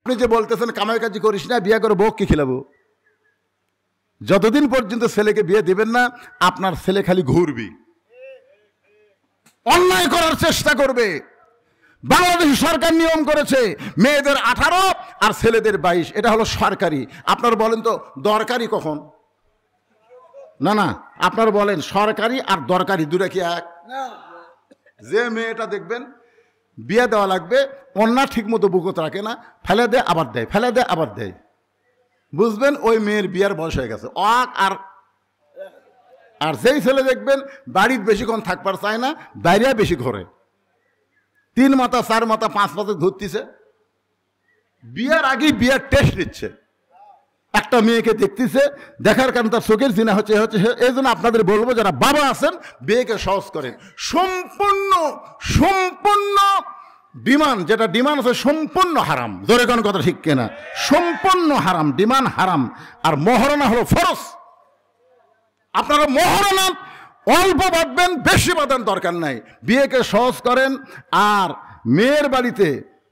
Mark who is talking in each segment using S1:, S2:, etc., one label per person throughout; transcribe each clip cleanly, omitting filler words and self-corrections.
S1: আপনি যে বলতেছেন কামাই কাজি করিস না, বিয়ে করে বউ কি খেলাবো, যতদিন পর্যন্ত ছেলেকে বিয়ে দিবেন না আপনার ছেলে খালি ঘুরবি, অন্যায় করার চেষ্টা করবে। বাংলাদেশ সরকার নিয়ম করেছে মেয়েদের 18 আর ছেলেদের 22, এটা হলো সরকারি। আপনার বলেন তো দরকারি কখন? না না, আপনার বলেন সরকারি আর দরকারি দুটা কি এক? যে মেয়েটা দেখবেন বিয়ে দেওয়া লাগবে, অন্যা ঠিক মতো বুকত রাখে না, ফেলে দেয় আবার দেয়, ফেলে দেয় আবার দেয়, বুঝবেন ওই মেয়ের বিয়ার বয়স হয়ে গেছে। আর যেই ছেলে দেখবেন বাড়ির বেশিক্ষণ থাকবার চায় না, বাইরে বেশি ঘরে, 3 মাথা 4 মাথা 5 মাথা ঘুরতেছে, বিয়ার আগেই বিয়ার টেস্ট নিচ্ছে, একটা মেয়েকে দেখতেছে, দেখার কারণে তার চোখের জিনা হচ্ছে। এই জন্য আপনাদের বলবো যারা বাবা আছেন বিয়েকে সহজ করেন। সম্পূর্ণ ডিমান্ড, যেটা ডিমান্ড আছে সম্পূর্ণ হারাম, জোরে কোন কথা ঠিক কিনা? সম্পূর্ণ হারাম, ডিমান্ড হারাম। আর মহারণা হলো ফরজ। আপনারা মহারণা অল্প বাঁধবেন, বেশি বাঁধার দরকার নাই, বিয়েকে সহজ করেন। আর মেয়ের বাড়িতে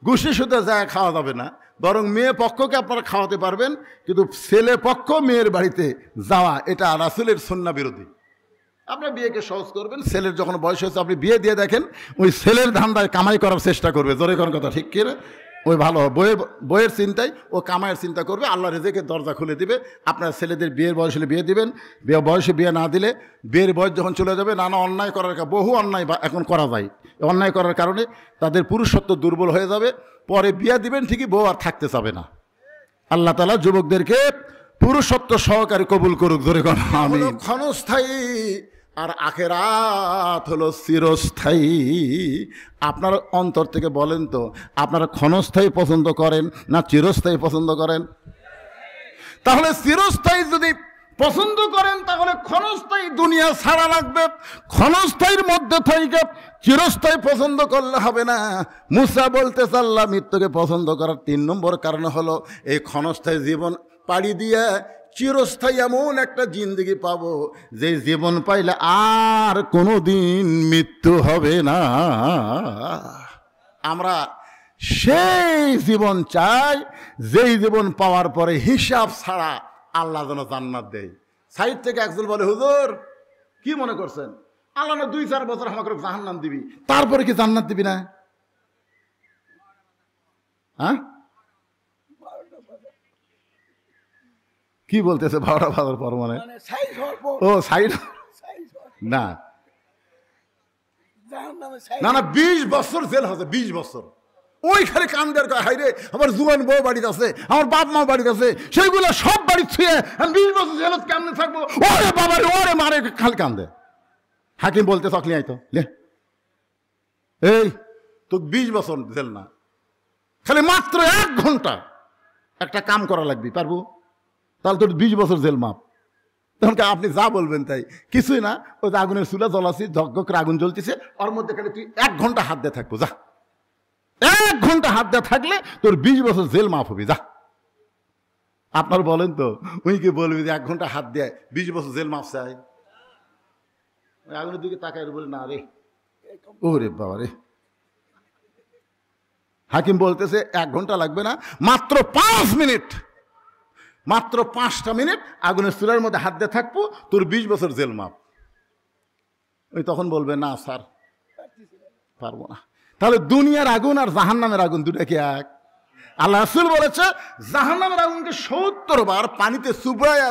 S1: গুছি সুতে যায় খাওয়া যাবে না, বরং মেয়ে পক্ষকে আপনারা খাওয়াতে পারবেন, কিন্তু ছেলে পক্ষ মেয়ের বাড়িতে যাওয়া এটা রাসূলের সুন্নাহ বিরোধী। আপনার বিয়েকে সহজ করবেন, ছেলের যখন বয়স হয়েছে আপনি বিয়ে দিয়ে দেখেন, ওই ছেলের ধান্দায় কামাই করার চেষ্টা করবে, জোরে কোন কথা ঠিক কিনা? ওই ভালো বইয়ের চিন্তায় ও কামাইয়ের চিন্তা করবে, আল্লাহ রেজেকের দরজা খুলে দিবে। আপনার ছেলেদের বিয়ের বয়স হলে বিয়ে দিবেন, বয়সে বিয়ে না দিলে বিয়ের বয়স যখন চলে যাবে, নানা অন্যায় করার বহু অন্যায় এখন করা যায়, অন্যায় করার কারণে তাদের পুরুষত্ব দুর্বল হয়ে যাবে, পরে বিয়ে দিবেন ঠিকই, বউ আর থাকতে চাবে না। আল্লাহ তাআলা যুবকদেরকে পুরুষত্ব সহকারে কবুল করুক, জোরে কোন আমিন। ক্ষণস্থায়ী আর আখেরাত হলো চিরস্থায়ী। আপনার অন্তর থেকে বলেন তো, আপনারা ক্ষণস্থায়ী পছন্দ করেন না চিরস্থায়ী পছন্দ করেন? তাহলে চিরস্থায়ী যদি পছন্দ করেন তাহলে ক্ষণস্থায়ী দুনিয়া ছাড়া লাগবে। ক্ষণস্থায়ীর মধ্যে থেকে চিরস্থায়ী পছন্দ করলে হবে না। মুসা বলতেছে আল্লাহ মৃত্যুকে পছন্দ করার 3 নম্বর কারণ হলো এই ক্ষণস্থায়ী জীবন পাড়ি দিয়ে চিরস্থায়ী এমন একটা জিন্দগি পাবো যে জীবন পাইলে আর কোনো দিন মৃত্যু হবে না। আমরা সেই জীবন চাই যেই জীবন পাওয়ার পরে হিসাব ছাড়া আল্লাহ যেন জান্নাত দেয়। সাইড থেকে একজন বলে, হুজুর কি মনে করছেন আল্লাহ না 2-4 বছর আমাকে জাহান্নাম দিবি, তারপরে কি জান্নাত দিবি না? হ্যাঁ, কি বলতেছে 12টা বাজার পর? মানে ও সাইড না না না, 20 বছর জেল হবে, 20 বছর। ওই খালি কান্দের হাই রে, আমার জুয়ান বউ বাড়িতে আছে, আমার বাপ মা বাড়িতে আছে, সেইগুলো সব বাড়ি ছুঁয়ে আমি 20 বছর জেলত কেমনে থাকবো? ওরে বাবা রে, ওরে মারে, খালি কান্দে। হাকিম বলতে তখনই আইতো, এই তো 20 বছর জেল না, খালি মাত্র 1 ঘন্টা একটা কাম করা লাগবে, পারবো? তাহলে তোর 20 বছর জেল মাপ। তখন আপনি যা বলবেন তাই, কিছুই না, ওই আগুনের চুলা জ্বলাছি, ঝক করে আগুন জ্বলতেছে, ওর মধ্যে খালি তুই 1 ঘন্টা হাত দিয়ে থাকবো, যা 1 ঘন্টা হাত দিয়ে থাকলে তোর 20 বছর জেল মাফ হবে, যা। আপনার বলেন তো উনি কি বলবি যে 1 ঘন্টা হাত দেয় 20 বছর জেল মাফ চাই? ওই আগুনের দিকে তাকায় বলে, না রে, ওরে বাবা রে। হাকিম বলতেছে 1 ঘন্টা লাগবে না, মাত্র 5 মিনিট, মাত্র 5টা মিনিট আগুনের চুলার মধ্যে হাত দিয়ে থাকবো, তোর 20 বছর জেল মাপ। ওই তখন বলবে, না স্যার পারবো না। তাহলে দুনিয়ার আগুন আর জাহান্নামের আগুন দুটা কি এক? আল্লাহ রাসূল বলেছে জাহান্নামের আগুনকে 70 বার পানিতে চুবড়ায়া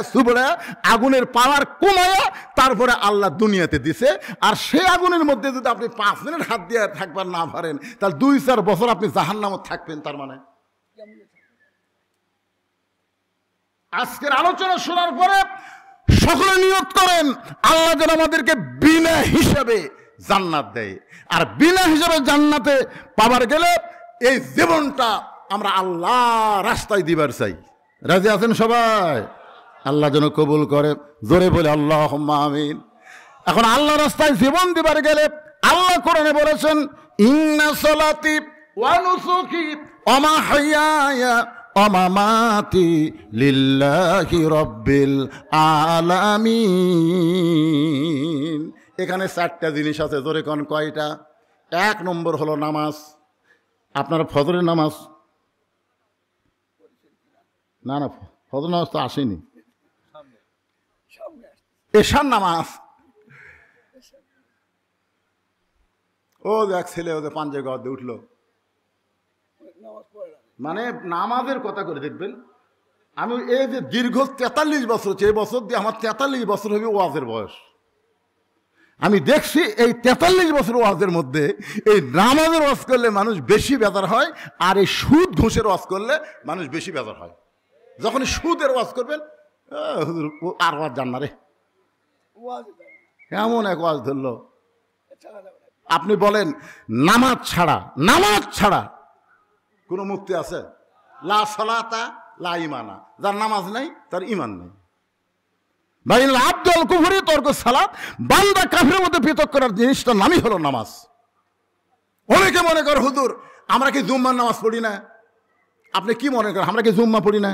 S1: আগুনের পাওয়ার কমায়া তারপরে আল্লাহ দুনিয়াতে দিছে। আর সেই আগুনের মধ্যে যদি আপনি 5 মিনিট হাত দিয়ে থাকবার না পারেন, তাহলে 2-4 বছর আপনি জাহান্নামে থাকবেন। তার মানে আজকের আলোচনা শোনার পরে সকলে নিয়ত করেন আল্লাহ যেন আমাদেরকে বিনা হিসাবে জান্নাত দেয়। আর বিনা হিসাবে জান্নাতে পাবার গেলে এই জীবনটা আমরা আল্লাহ রাস্তায় দিবার চাই। রাজি আছেন সবাই? আল্লাহ যেন কবুল করে, জোরে বলে আল্লাহুম্মা আমিন। এখন আল্লাহ রাস্তায় জীবন দিবার গেলে আল্লাহ কোরআনে বলেছেন, ইন্না সলাতি ওয়া নুসুকি ওয়া মাহইয়ায়া ওয়া মামাতি লিল্লাহি রাব্বিল আলামিন। এখানে 4টা জিনিস আছে, জোরে কোন কয়টা? 1 নম্বর হলো নামাজ। আপনার ফজরের নামাজ না না, ফজর নামাজ তো আসেনি, এশার নামাজ। ও দেখ ছেলে ওদের পাঞ্জে গর্দে উঠলো, মানে নামাজের কথা করে দেখবেন। আমি এই যে দীর্ঘ 43 বছর, এই বছর দিয়ে আমার 43 বছর হবে ওয়াজের বয়স। আমি দেখছি এই 43 বছর ওয়াজের মধ্যে এই নামাজের ওয়াজ করলে মানুষ বেশি বেজার হয়, আর এই সুদ ঘুষের ওয়াজ করলে মানুষ বেশি বেজার হয়। যখন সুদের ওয়াজ করবেন, আর ওয়াজ জান না রে, এমন এক ওয়াজ ধরলো। আপনি বলেন নামাজ ছাড়া কোনো মুক্তি আছে? লা সালাতা লা ইমানা, যার নামাজ নাই তার ইমান নেই। ভাই আব্দুল কুফরি তর্ক সালাত, বান্দা কাফিরের মধ্যে পৃথক করার জিনিসটার নামই হলো নামাজ। অনেকে মনে করে হুজুর আমরা কি জুম্মার নামাজ পড়ি না? আপনি কি মনে করেন আমরা কি জুম্মা পড়ি না?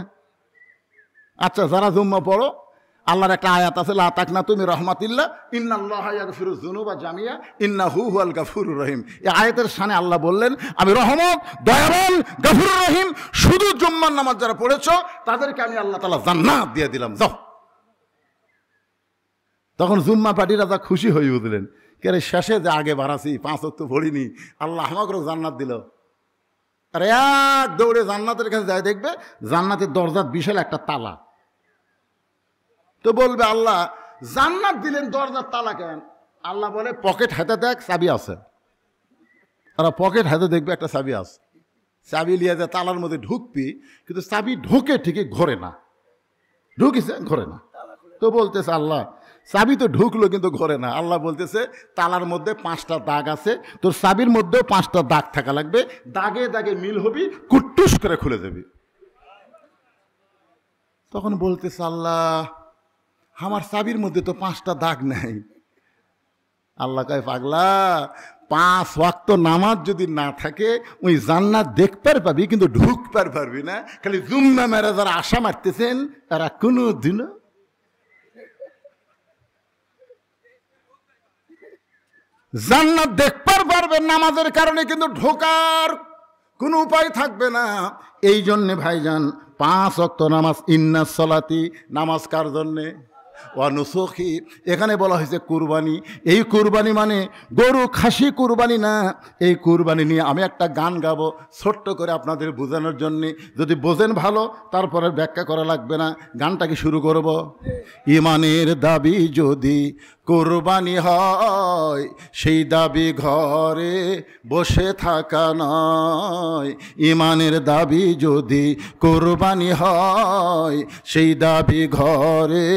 S1: আচ্ছা, যারা জুম্মা পড়ো, আল্লাহর একটা আয়াত আছে, লা তাকনাতু মির রাহমাতিল্লাহ ইন্নাল্লাহা ইয়াগফিরুয যুনুবা জামিয়া ইন্নাহু হুয়াল গাফুরুর রহিম। এই আয়াতের শানে আল্লাহ বললেন আমি রহমত, দয়াবান, গাফুরুর রহিম। শুধু জুম্মার নামাজ যারা পড়েছো তাদেরকে আমি আল্লাহ তাআলা জান্নাত দিয়ে দিলাম, যাও। তখন জুম্মা পার্টিরা যা খুশি হয়ে বুঝলেন, কে শেষে যে আগে বাড়াছি 5 ওয়াক্ত পড়িনি, আল্লাহ আমাকেও জান্নাত দিল। আর এক দৌড়ে জান্নাতের কাছে যায়, দেখবে জান্নাতের দরজার বিশাল একটা তালা। তো বলবে আল্লাহ জান্নাত দিলেন, দরজার তালা কেন? আল্লাহ বলে পকেট হাতে দেখ, চাবি আছে। ওরা পকেট হাতে দেখবে একটা চাবি আছে, চাবি লিয়ে যায় তালার মধ্যে ঢুকবি, কিন্তু চাবি ঢোকে ঠিকই ঘোরে না, ঢুকিছে ঘোরে না। তো বলতেছে আল্লাহ চাবি তো ঢুকলো কিন্তু ঘোরে না। আল্লাহ বলতেছে তালার মধ্যে 5টা দাগ আছে, তোর চাবির মধ্যেও 5টা দাগ থাকা লাগবে, দাগে দাগে মিল হবি, কুট্টুস করে খুলে যাবি। তখন বলতেছে আল্লাহ আমার চাবির মধ্যে তো 5টা দাগ নাই। আল্লাহ কয় পাগলা, 5 ওয়াক্ত নামাজ যদি না থাকে ওই জান্নাত দেখতে পাবি কিন্তু ঢুকতে পারবি না। খালি জুম্মা মেরে যারা আশা মারতেছেন তারা কোনো দিনও জান্নাত দেখতে পারবেন নামাজের কারণে, কিন্তু ঢোকার কোনো উপায় থাকবে না। এই জন্যে ভাইজান 5 ওয়াক্ত নামাজ, ইন্নাস সালাতি, নামাজ কার জন্যে? ওয়ানুসুখি, এখানে বলা হয়েছে কুরবানি। এই কুরবানি মানে গরু খাসি কুরবানি না। এই কুরবানি নিয়ে আমি একটা গান গাবো ছোট্ট করে আপনাদের বোঝানোর জন্যে, যদি বোঝেন ভালো, তারপরে ব্যাখ্যা করা লাগবে না। গানটাকে শুরু করব। ইমানের দাবি যদি কুরবানি হয়, সেই দাবি ঘরে বসে থাকা নয়। ইমানের দাবি যদি কুরবানি হয়, সেই দাবি ঘরে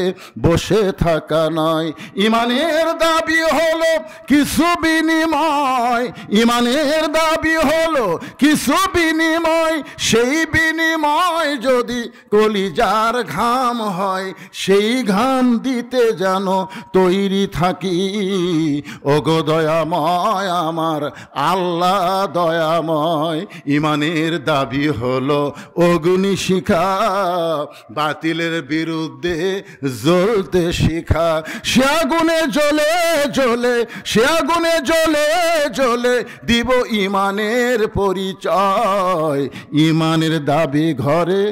S1: বসে থাকা নয়। ইমানের দাবি হলো কিছু বিনিময়, ইমানের দাবি হলো কিছু বিনিময়। সেই বিনিময় যদি কলিজার ঘাম হয়, সেই ঘাম দিতে যেন তৈরি থাকি। ওগো দয়াময় আমার আল্লাহ দয়াময়, ইমানের দাবি হলো অগ্নিশিখা, বাতিলের বিরুদ্ধে জ্বলতে শিখা। সে আগুনে জ্বলে জ্বলে, সে আগুনে জ্বলে জ্বলে দিব ইমানের পরিচয়। ইমানের দাবি ঘরে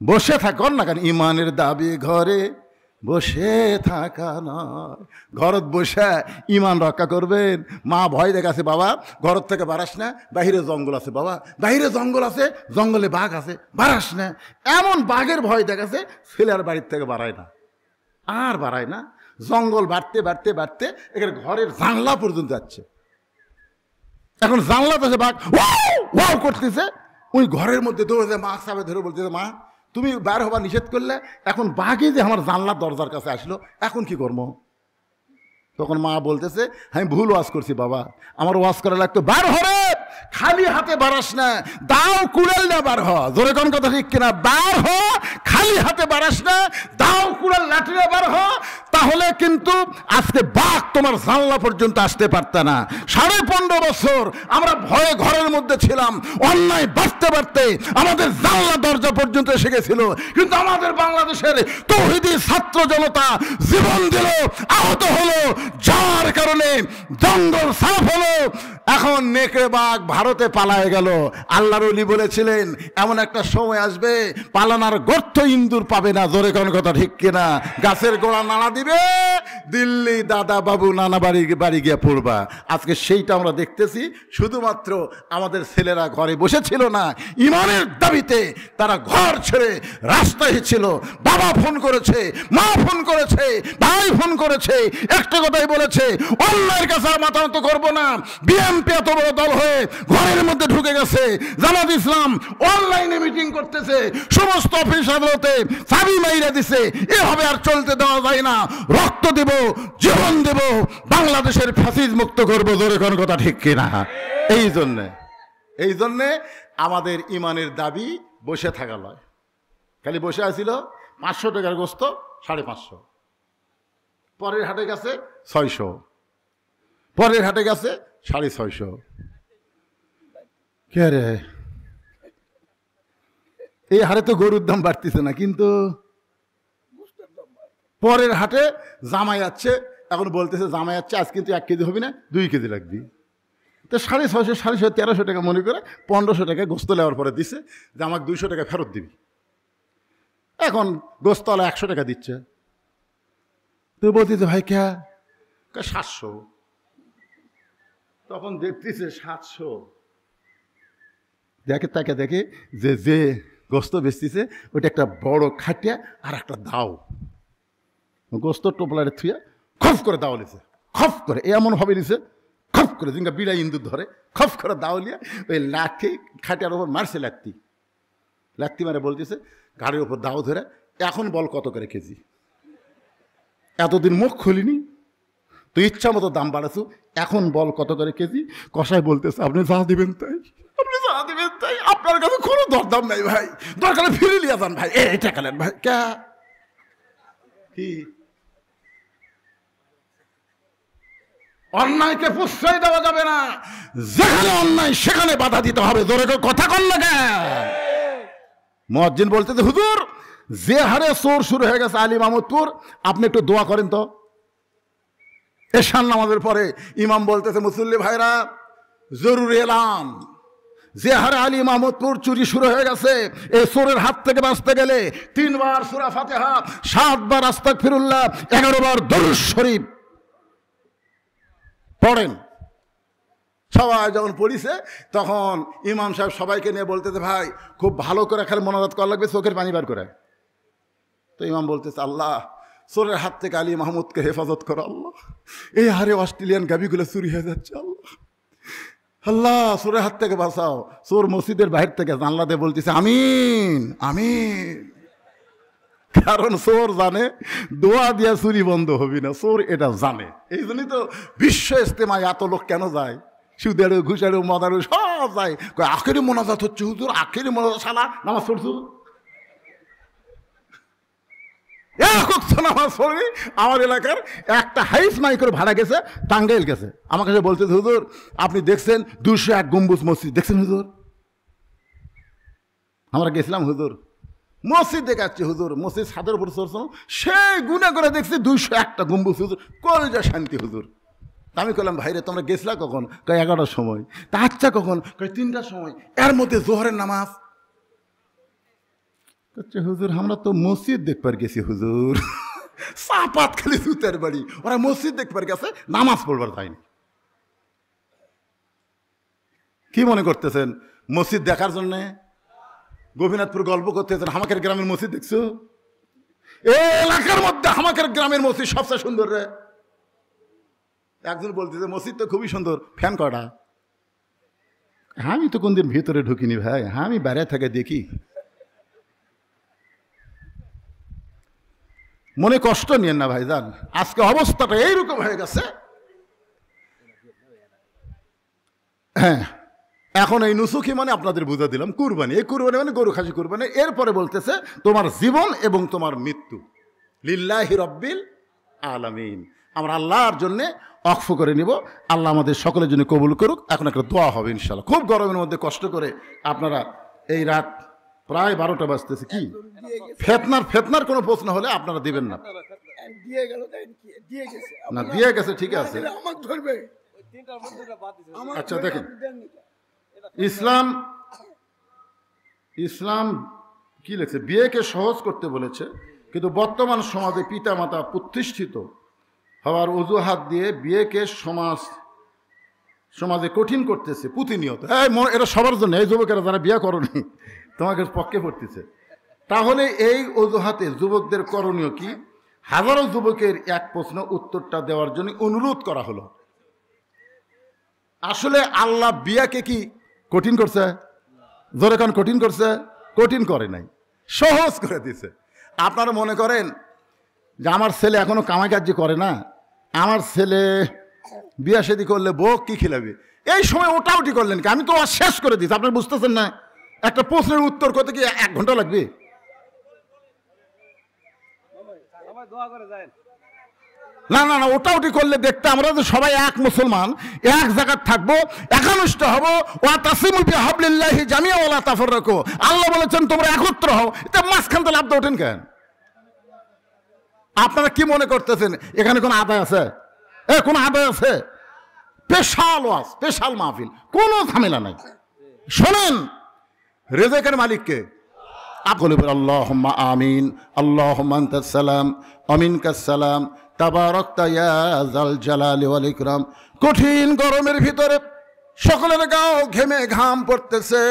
S1: বসে থাকুন না কেন? ইমানের দাবি ঘরে বসে থাকা নয়। ঘরত বসে ইমান রক্ষা করবেন। মা ভয় দেখাছে, বাবা ঘর থেকে বাড়াস না, বাহিরে জঙ্গল আছে, বাবা বাহিরে জঙ্গল আছে, জঙ্গলে বাঘ আছে, বাড়াস না। এমন বাঘের ভয় দেখাছে, ছেলের বাড়ির থেকে বাড়ায় না, আর বাড়ায় না। জঙ্গল বাড়তে বাড়তে বাড়তে এখানে ঘরের জানলা পর্যন্ত যাচ্ছে। এখন জানলা তো বাঘ ওয়াও ওয়াও করতেছে, ওই ঘরের মধ্যে দৌড়ে মা সাবে ধরে বলতেছে, মা তুমি বার হবা নিষেধ করলে, এখন বাঘে যে আমার জানলার দরজার কাছে আসলো, এখন কি করবো? তখন মা বলতেছে, আমি ভুল ওয়াজ করছি বাবা, আমার ওয়াজ করা লাগতো, বার হরে খালি হাতে বাড়াস না, দাও কুড়াল না বার হ। জোরে কোন কথা ঠিক কিনা? বার হ, খালি হাতে বাড়াস না, দাও কুড়াল লাঠি না বার হ। তাহলে কিন্তু আজকে বাঘ তোমার জানলা পর্যন্ত আসতে পারত না। 15.5 বছর আমরা ভয়ে ঘরের মধ্যে ছিলাম, অন্যায় বাড়তে বাড়তে আমাদের জানলা দরজা লেখা পর্যন্ত এসে গেছিল, কিন্তু আমাদের বাংলাদেশের তৌহিদি ছাত্র জনতা জীবন দিল, আহত হলো, যার কারণে জঙ্গল সাফ হলো। এখন নেকড়ে বাঘ ভারতে পালায় গেল। আল্লাহর ওলি বলেছিলেন এমন একটা সময় আসবে পালানার গর্ত ইন্দুর পাবে না। জোরে কোন কথা ঠিক কিনা? গাছের গোড়া নাড়া দিবে, দিল্লি দাদা বাবু নানা বাড়ি গিয়ে পড়বা। আজকে সেইটা আমরা দেখতেছি। শুধুমাত্র আমাদের ছেলেরা ঘরে বসেছিল না, ইমানের দাবিতে তারা ঘর ছেড়ে রাস্তায় ছিল। বাবা ফোন করেছে, মা ফোন করেছে, ভাই ফোন করেছে, একটা কথাই বলেছে, অন্যায়ের কাছে আর মাথা নত করবো না। বিএনপি এত বড় দল হয়ে ঘরের মধ্যে ঢুকে গেছে, জামাত ইসলাম অনলাইনে মিটিং করতেছে, সমস্ত অফিস আদালতে চাবি মাইরা দিছে। এভাবে আর চলতে দেওয়া যায় না। রক্ত দেব, জীবন দেব, বাংলাদেশের ফ্যাসিজ মুক্ত করবো। জোরে কোন কথা ঠিক কিনা? এই জন্যে আমাদের ইমানের দাবি বসে থাকা লয়। খালি বসে আছিল 500 টাকার গোস্ত 550, পরের হাটে গেছে 600, পরের হাটে গেছে 650। কে রে, এই হারে তো গরুর দাম বাড়তেছে না, কিন্তু পরের হাটে জামাই যাচ্ছে, এখন বলতেছে জামাই যাচ্ছে আজ কিন্তু 1 কেজি হবে না, 2 কেজি লাগবে। তো 650, 650, 1300 টাকা মনে করে 1500 টাকা গোস্ত নেওয়ার পরে দিছে যে আমাকে 200 টাকা ফেরত দিবি। এখন গোস্তওয়ালা 100 টাকা দিচ্ছে। তো বলতেছে ভাই কে? 700। তখন দেখতেছে 700, দেখে তাকে দেখে যে গোস্ত বেচতেছে ওইটা একটা বড় খাটিয়া আর একটা দাও। গোস্ত টোপলারে থুয়া খফ করে দাও লিছে, খফ করে এমন ভাবে নিছে, খফ করে জিঙ্গা বিড়া ইন্দুর ধরে খফ করে দাও লিয়া ওই লাঠি খাটিয়ার ওপর মারছে। লাত্তি মারে বলতেছে গাড়ির ওপর দাও ধরে, এখন বল কত করে কেজি? এতদিন মুখ খুলিনি, তুই ইচ্ছা মতো দাম বাড়াছু, এখন বল কত করে কেজি? কষাই বলতেছে আপনি যা দিবেন তাই, আপনি যা দিবেন তাই, আপনার কাছে কোনো দরদাম নাই ভাই, দরকারে ফিরে লিয়া যান ভাই, এটা খেলেন ভাই। কে কি অন্যায়কে প্রশ্রয় দেওয়া যাবে না, যেখানে অন্যায় সেখানে বাধা দিতে হবে। জোরে কথা কন না কে? মুয়াজ্জিন বলতেছে হুজুর যে হারে চোর শুরু হয়ে গেছে আলী মাহমুদপুর, আপনি একটু দোয়া করেন তো। এশার নামাজের পরে ইমাম বলতেছে মুসল্লি ভাইরা জরুরি এলাম, যে হারে আলী মাহমুদপুর চুরি শুরু হয়ে গেছে, এই চোরের হাত থেকে বাঁচতে গেলে 3 বার সূরা ফাতিহা, 7 বার আস্তাগফিরুল্লাহ, 11 বার দরুদ শরীফ পড়েন। সবাই যখন পড়িছে তখন ইমাম সাহেব সবাইকে নিয়ে বলতেছে ভাই খুব ভালো করে খালি মোনাজাত করা লাগবে, চোখের পানি বার করে। তো ইমাম বলতেছে আল্লাহ চোরের হাত থেকে আলী মাহমুদকে হেফাজত করো আল্লাহ, এই হারে অস্ট্রেলিয়ান গাবিগুলো চুরি হয়ে যাচ্ছে আল্লাহ, আল্লাহ চোরের হাত থেকে বাঁচাও। চোর মসজিদের বাহির থেকে জানলা দিয়ে বলতেছে আমিন আমিন, কারণ চোর জানে দোয়া দিয়া চুরি বন্ধ হবি না, চোর এটা জানে। এই জন্যই তো বিশ্ব ইজতেমায় এত লোক কেন যায়, সুদেরও ঘুষারও মদারও সব যায়। আখেরি মোনাজাত হচ্ছে হুজুর, আখেরি মোনাজাত, শালা নামাজ পড়ছু নামাজ পড়বি। আমার এলাকার একটা হাইস মাইক্রো ভাড়া গেছে, টাঙ্গাইল গেছে, আমার কাছে বলতে হুজুর আপনি দেখছেন 201 গম্বুজ মসজিদ দেখছেন হুজুর? আমরা গেছিলাম হুজুর, মসজিদ দেখাচ্ছি হুজুর, মসজিদ ছাদের উপর চড়ছো, সেই গুণা করে দেখছি 201টা গম্বুজ হুজুর, কলজা শান্তি হুজুর। আমি বললাম ভাইরে তোমরা গেছিলা কখন? কয় 11টার সময়। তা আচ্ছা কখন? কয় 3টার সময়। এর মধ্যে জোহরের নামাজ। হুজুর আমরা তো মসজিদ দেখবার গেছি হুজুর, চাপাত খালি জুতের বাড়ি, ওরা মসজিদ দেখবার গেছে, নামাজ পড়বার যায়নি। কি মনে করতেছেন মসজিদ দেখার জন্য গোপীনাথপুর গল্প করতেছেন? হামাকের গ্রামের মসজিদ দেখছো? এই এলাকার মধ্যে হামাকের গ্রামের মসজিদ সবচেয়ে সুন্দর রে। একজন বলতেছে মসজিদ তো খুবই সুন্দর, ফ্যান কটা? আমি তো কোনদিন ভিতরে ঢুকিনি ভাই, আমি বাইরে থেকে দেখি। মনে কষ্ট নিয়েন না ভাইজান, আজকে অবস্থাটা এইরকম হয়ে গেছে। হ্যাঁ এখন এই নুসুকি মানে আপনাদের বুঝা দিলাম কুরবানি, এই কুরবানি মানে গরু খাসি কুরবানি। এরপরে বলতেছে তোমার জীবন এবং তোমার মৃত্যু লিল্লাহি রব্বিল আলামিন, আমরা আল্লাহর জন্যে অক্ফ করে নিব। আল্লাহ আমাদের সকলের জন্য কবুল করুক। এখন একটা দোয়া হবে ইনশাআল্লাহ। খুব গরমের মধ্যে কষ্ট করে আপনারা এই রাত প্রায় 12টা বাজতেছে। কি ফেতনার কোনো প্রশ্ন হলে আপনারা দিবেন না। না দিয়ে গেছে, ঠিক আছে। আচ্ছা দেখেন, ইসলাম কি লেখছে, বিয়েকে সহজ করতে বলেছে, কিন্তু বর্তমান সমাজে পিতা মাতা প্রতিষ্ঠিত হওয়ার অজুহাত দিয়ে বিয়েকে সমাজে কঠিন করতেছে প্রতিনিয়ত। এটা সবার জন্য, এই যুবকেরা যারা বিয়ে করনি তোমাকে পক্ষে পড়তেছে। তাহলে এই অজুহাতে যুবকদের করণীয় কি? হাজারো যুবকের এক প্রশ্ন উত্তরটা দেওয়ার জন্য অনুরোধ করা হলো। আসলে আল্লাহ বিয়াকে কি কঠিন করছে? জোরে কান, কঠিন করছে? কঠিন করে নাই, সহজ করে দিছে। আপনারা মনে করেন যে আমার ছেলে এখনো কামাই কাজ করে না, আমার ছেলে বিয়া শাদী করলে বউ কি খিলাবে, এই সময় ওটাউটি করলেন কি? আমি তো শেষ করে দিচ্ছি, আপনারা বুঝতেছেন না? একটা প্রশ্নের উত্তর করতে কি 1 ঘন্টা লাগবে? না না না, ওটাউটি করলে দেখতে আমরা যে সবাই এক মুসলমান, এক জায়গায় থাকবো, একানুষ্ঠ হবো। ওয়া তাসিমু বিহাবলিল্লাহি জামিআ ওয়া লা তাফাররাকু, আল্লাহ বলেছেন তোমরা একত্র হও। এটা মাঝখান থেকে লাভটা ওঠেন কেন? আপনারা কি মনে করতেছেন এখানে কোন আদায় আছে? কোন আদায় আছে? স্পেশাল ওয়াজ, স্পেশাল মাহফিল, কোনো ঝামেলা নাই। শোনেন, রেজেকের মালিককে আপনি বলেন আল্লাহুম্মা আমিন, আল্লাহুম্মা আনতাস সালাম ওয়া মিনকাস সালাম, তাবারাকতা ইয়া যাল জালালি ওয়াল ইকরাম। কঠিন গরমের ভিতরে সকলের গাও ঘেমে ঘাম পড়তেছে।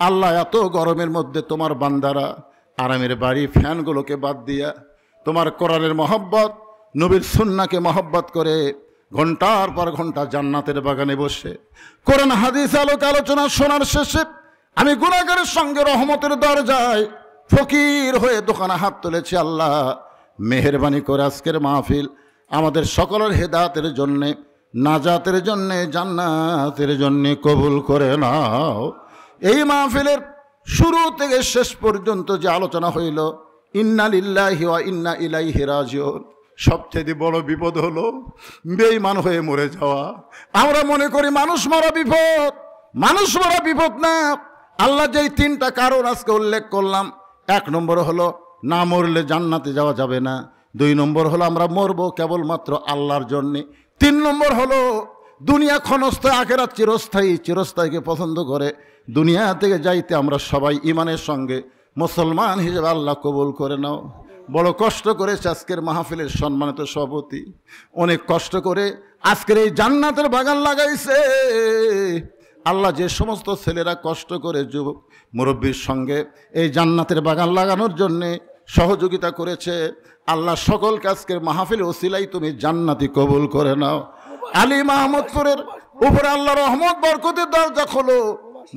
S1: আল্লাহ, এত গরমের মধ্যে তোমার বান্দারা আরামের বাড়ি ফ্যানগুলোকে বাদ দিয়া তোমার কোরআনের মহব্বত, নবীর সুন্নাহকে মহব্বত করে ঘন্টার পর ঘন্টা জান্নাতের বাগানে বসে কোরআন হাদিস আলোচনা শোনার শেষে আমি গুনাহগারের সঙ্গে রহমতের দরজায় ফকির হয়ে দোকানে হাত তুলেছি। আল্লাহ, মেহেরবানি করে আজকের মাহফিল আমাদের সকলের হেদায়েতের জন্যে, নাজাতের জন্যে, জান্নাতের জন্যে কবুল করে নাও। এই মাহফিলের শুরু থেকে শেষ পর্যন্ত যে আলোচনা হইল, ইন্না লিল্লাহি ওয়া ইন্না ইলাইহি রাজিউন, সবচেয়ে বড় বিপদ হলো বেঈমান হয়ে মরে যাওয়া। আমরা মনে করি মানুষ মরা বিপদ, মানুষ মরা বিপদ না। আল্লাহ যেই 3টা কারণ আজকে উল্লেখ করলাম, 1 নম্বর হলো না মরলে জান্নাতে যাওয়া যাবে না, 2 নম্বর হলো আমরা মরবো কেবলমাত্র আল্লাহর জন্যে, 3 নম্বর হলো দুনিয়া ক্ষণস্থায়ী, আখিরাত চিরস্থায়ী, চিরস্থায়ীকে পছন্দ করে দুনিয়া থেকে যাইতে আমরা সবাই ইমানের সঙ্গে মুসলমান হিসেবে আল্লাহ কবুল করে নাও। বড় কষ্ট করেছে আজকের মাহফিলের সম্মানিত সভাপতি, অনেক কষ্ট করে আজকের এই জান্নাতের বাগান লাগাইছে। আল্লাহ, যে সমস্ত ছেলেরা কষ্ট করে যুবক মুরব্বীর সঙ্গে এই জান্নাতের বাগান লাগানোর জন্যে সহযোগিতা করেছে, আল্লাহ সকলকে আজকের মাহফিল ওসিলাই তুমি জান্নাতি কবুল করে নাও। আলী মাহমুদপুরের উপরে আল্লাহ রহমত বরকতের দরজা খোলো।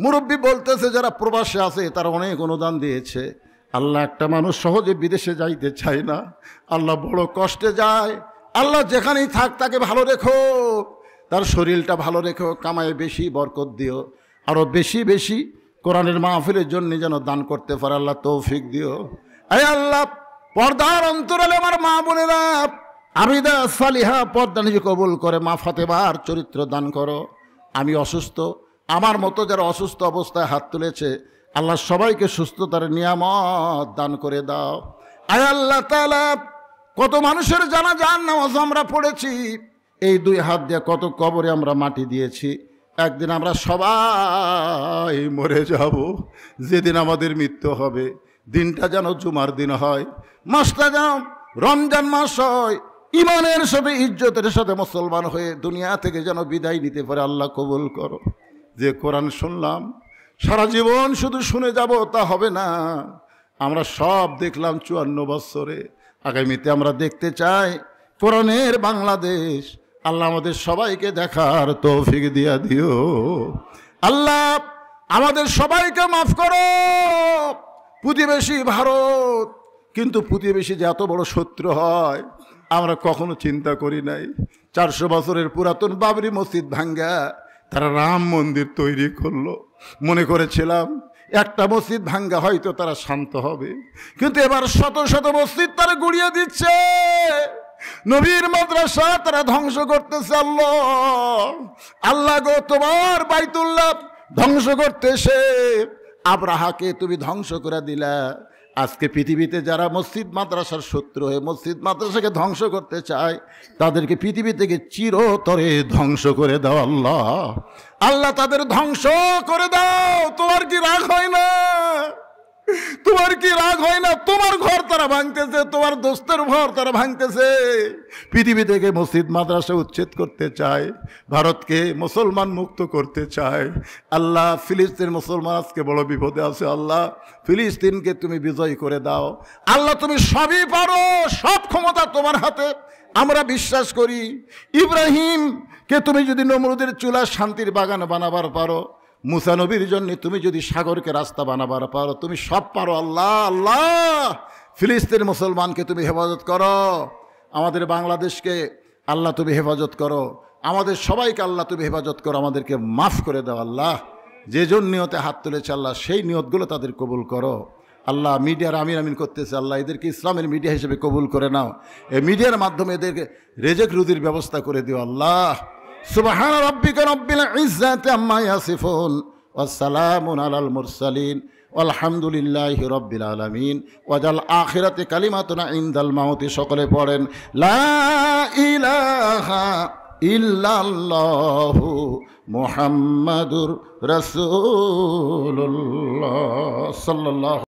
S1: মুরব্বী বলতেছে যারা প্রবাসে আছে তারা অনেক অনুদান দিয়েছে। আল্লাহ, একটা মানুষ সহজে বিদেশে যাইতে চায় না, আল্লাহ বড় কষ্টে যায়। আল্লাহ, যেখানেই থাক তাকে ভালো রেখো, তার শরীরটা ভালো রেখো, কামায় বেশি বরকত দিও, আরও বেশি বেশি কোরআনের মাহফিলের জন্য যেন দান করতে পারে আল্লাহ তৌফিক দিও। আয় আল্লাহ, পর্দার অন্তরালে আমার মা বোনেরা আবিদা সালিহা পর্দা নিজে কবুল করে মা ফাতেমার চরিত্র দান করো। আমি অসুস্থ, আমার মতো যারা অসুস্থ অবস্থায় হাত তুলেছে, আল্লাহ সবাইকে সুস্থতার নিয়ামত দান করে দাও। আয় আল্লাহ তাআলা, কত মানুষের জানাজার নামাজ আমরা পড়েছি, এই 2 হাত দিয়ে কত কবরে আমরা মাটি দিয়েছি। একদিন আমরা সবাই মরে যাব। যেদিন আমাদের মৃত্যু হবে, দিনটা যেন জুমার দিন হয়, মাসটা যেন রমজান মাস হয়, ইমানের সাথে ইজ্জতের সাথে মুসলমান হয়ে দুনিয়া থেকে যেন বিদায় নিতে পারে। আল্লাহ কবুল করো। যে কোরআন শুনলাম সারা জীবন শুধু শুনে যাব তা হবে না। আমরা সব দেখলাম 54 বছরে, আগামীতে আমরা দেখতে চাই কোরআনের বাংলাদেশ। আল্লাহ আমাদের সবাইকে দেখার তৌফিক দিয়া দিও। আল্লাহ আমাদের সবাইকে মাফ করো। প্রতিবেশী ভারত, কিন্তু প্রতিবেশী যে এত বড় শত্রু হয় আমরা কখনো চিন্তা করি নাই। 400 বছরের পুরাতন বাবরি মসজিদ ভাঙ্গা তারা রাম মন্দির তৈরি করলো। মনে করেছিলাম একটা মসজিদ ভাঙ্গা হয়তো তারা শান্ত হবে, কিন্তু এবার শত শত মসজিদ তারা গুড়িয়ে দিচ্ছে। নবীর মাদ্রাসা তারা ধ্বংস করতেছে। আল্লাহ গো, তোমার বাইতুল্লাহ ধ্বংস করতেছে। আব্রাহাকে তুমি ধ্বংস করে দিলা। আজকে পৃথিবীতে যারা মসজিদ মাদ্রাসার শত্রু হয়ে মসজিদ মাদ্রাসাকে ধ্বংস করতে চায়, তাদেরকে পৃথিবী থেকে চিরতরে ধ্বংস করে দাও আল্লাহ। আল্লাহ তাদের ধ্বংস করে দাও। তোমার কি রাগ হয় না? তোমার কি রাগ হয় না? তোমার ঘর তারা ভাঙতেছে, তোমার দোস্তের ঘর তারা ভাঙতেছে। পৃথিবী থেকে মসজিদ মাদ্রাসা উচ্ছেদ করতে চায়, ভারতকে মুসলমান মুক্ত করতে চায়। আল্লাহ, ফিলিস্তিন মুসলমান আজকে বড় বিপদে আছে। আল্লাহ, ফিলিস্তিনকে তুমি বিজয় করে দাও। আল্লাহ, তুমি সবই পারো, সব ক্ষমতা তোমার হাতে। আমরা বিশ্বাস করি ইব্রাহিমকে তুমি যদি নমরুদের চুলা শান্তির বাগান বানাবার পারো, মুসা নবীর জন্য তুমি যদি সাগরকে রাস্তা বানাবার পারো, তুমি সব পারো আল্লাহ। আল্লাহ, ফিলিস্তিন মুসলমানকে তুমি হেফাজত করো, আমাদের বাংলাদেশকে আল্লাহ তুমি হেফাজত করো, আমাদের সবাইকে আল্লাহ তুমি হেফাজত করো, আমাদেরকে মাফ করে দাও আল্লাহ। যে জন নিয়তে হাত তুলেছে আল্লাহ, সেই নিয়তগুলো তাদের কবুল করো আল্লাহ। মিডিয়ার আমিন আমিন করতেছে আল্লাহ, এদেরকে ইসলামের মিডিয়া হিসেবে কবুল করে নাও। এই মিডিয়ার মাধ্যমে এদেরকে রেজেক রুজির ব্যবস্থা করে দিও আল্লাহ। সুবহান রাব্বিকা রাব্বিল ইজ্জাতি আম্মা ইয়াসিফুন ওয়া সালামুন আলাল মুরসালিন আলহামদুলিল্লাহি রাব্বিল আলামিন। ওয়াজাল আখিরাতে কালিমাতুনা ইনদাল মাউতি। সকলে পড়েন লা ইলাহা ইল্লাল্লাহু মুহাম্মাদুর রাসূলুল্লাহ সাল্লাল্লাহু